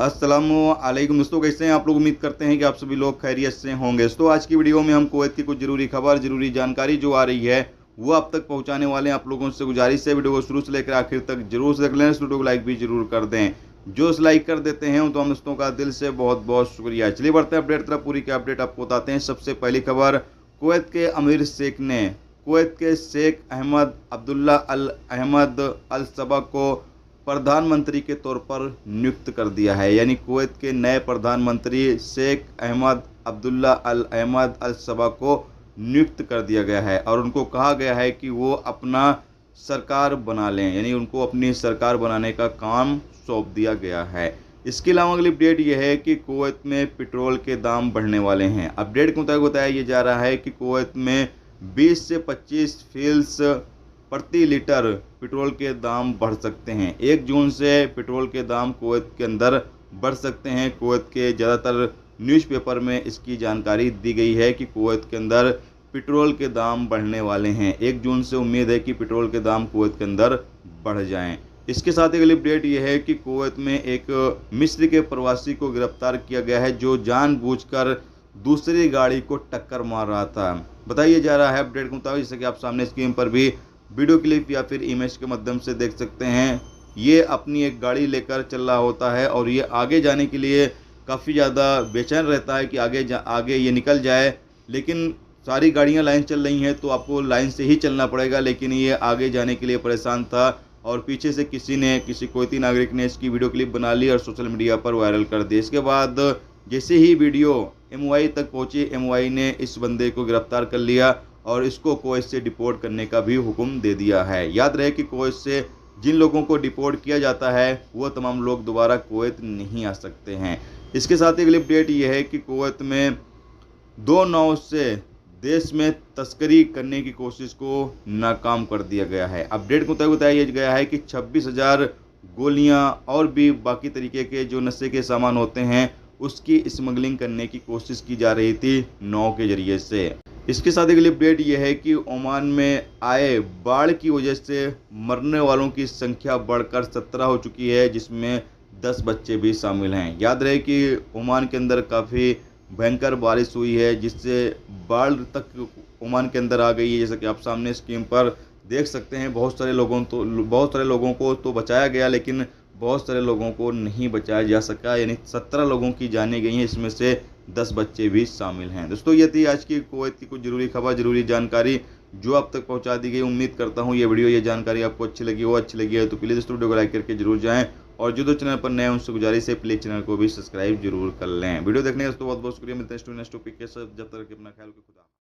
अस्सलामुअलैकुम दोस्तों, कैसे हैं आप लोग। उम्मीद करते हैं कि आप सभी लोग खैरियत से होंगे। तो आज की वीडियो में हम कुवैत की कुछ जरूरी खबर, जरूरी जानकारी जो आ रही है वो आप तक पहुंचाने वाले हैं। आप लोगों से गुजारिश है वीडियो को शुरू से लेकर आखिर तक जरूर से देख लें। इस वीडियो को लाइक भी जरूर कर दें। जो इस लाइक कर देते हैं तो हम दोस्तों का दिल से बहुत बहुत शुक्रिया। चलिए बढ़ते हैं अपडेट तरफ। पूरी की अपडेट आपको बताते हैं। सबसे पहली खबर, कुवैत के अमीर शेख ने कुवैत के शेख अहमद अब्दुल्ला अल अहमद अल सबा को प्रधानमंत्री के तौर पर नियुक्त कर दिया है। यानी कुवैत के नए प्रधानमंत्री शेख अहमद अब्दुल्ला अल अहमद अल सबा को नियुक्त कर दिया गया है और उनको कहा गया है कि वो अपना सरकार बना लें, यानी उनको अपनी सरकार बनाने का काम सौंप दिया गया है। इसके अलावा अगली अपडेट यह है कि कुवैत में पेट्रोल के दाम बढ़ने वाले हैं। अपडेट के मुताबिक बताया यह जा रहा है कि कुवैत में 20 से 25 फील्स प्रति लीटर पेट्रोल के दाम बढ़ सकते हैं। 1 जून से पेट्रोल के दाम कुवैत के अंदर बढ़ सकते हैं। कुवैत के ज़्यादातर न्यूज़पेपर में इसकी जानकारी दी गई है कि कुवैत के अंदर पेट्रोल के दाम बढ़ने वाले हैं। 1 जून से उम्मीद है कि पेट्रोल के दाम कुवैत के अंदर बढ़ जाएं। इसके साथ अगली अपडेट यह है कि कुवैत में एक मिस्र के प्रवासी को गिरफ्तार किया गया है जो जानबूझकर दूसरी गाड़ी को टक्कर मार रहा था। बताइए जा रहा है अपडेट के मुताबिक, जैसे कि आप सामने स्क्रीन पर भी वीडियो क्लिप या फिर इमेज के माध्यम से देख सकते हैं। ये अपनी एक गाड़ी लेकर चल रहा होता है और ये आगे जाने के लिए काफ़ी ज़्यादा बेचैन रहता है कि आगे ये निकल जाए, लेकिन सारी गाड़ियां लाइन चल रही हैं तो आपको लाइन से ही चलना पड़ेगा। लेकिन ये आगे जाने के लिए परेशान था और पीछे से किसी कुवैती नागरिक ने इसकी वीडियो क्लिप बना ली और सोशल मीडिया पर वायरल कर दी। इसके बाद जैसे ही वीडियो MOI तक पहुंची, MOI ने इस बंदे को गिरफ्तार कर लिया और इसको कुवैत से डिपोर्ट करने का भी हुक्म दे दिया है। याद रहे कि कुवैत से जिन लोगों को डिपोर्ट किया जाता है वो तमाम लोग दोबारा कुवैत नहीं आ सकते हैं। इसके साथ ही अगली अपडेट ये है कि कुवैत में 2 नाव से देश में तस्करी करने की कोशिश को नाकाम कर दिया गया है। अपडेट के मुताबिक बताया गया है कि 26,000 गोलियां और भी बाकी तरीके के जो नशे के सामान होते हैं उसकी स्मगलिंग करने की कोशिश की जा रही थी नाव के जरिए से। इसके साथ अगली अपडेट यह है कि ओमान में आए बाढ़ की वजह से मरने वालों की संख्या बढ़कर 17 हो चुकी है, जिसमें 10 बच्चे भी शामिल हैं। याद रहे कि ओमान के अंदर काफ़ी भयंकर बारिश हुई है जिससे बाढ़ तक ओमान के अंदर आ गई है। जैसा कि आप सामने स्क्रीन पर देख सकते हैं, बहुत सारे लोगों को तो बचाया गया, लेकिन बहुत सारे लोगों को नहीं बचाया जा सका। यानी 17 लोगों की जानें गई हैं, इसमें से 10 बच्चे भी शामिल हैं। दोस्तों ये थी आज की कुवैत की कुछ जरूरी खबर, जरूरी जानकारी जो आप तक पहुंचा दी गई। उम्मीद करता हूं ये जानकारी आपको अच्छी लगी है तो प्लीज़ दोस्तों वीडियो को लाइक करके जरूर जाएं और जो चैनल पर नए हैं उनसे गुजारिश है प्लीज़ चैनल को भी सब्सक्राइब जरूर कर लें। वीडियो देखने का दोस्तों बहुत बहुत शुक्रिया। मिलते हैं नेक्स्ट टॉपिक के साथ, जब तक अपना ख्याल रखें। खुदा।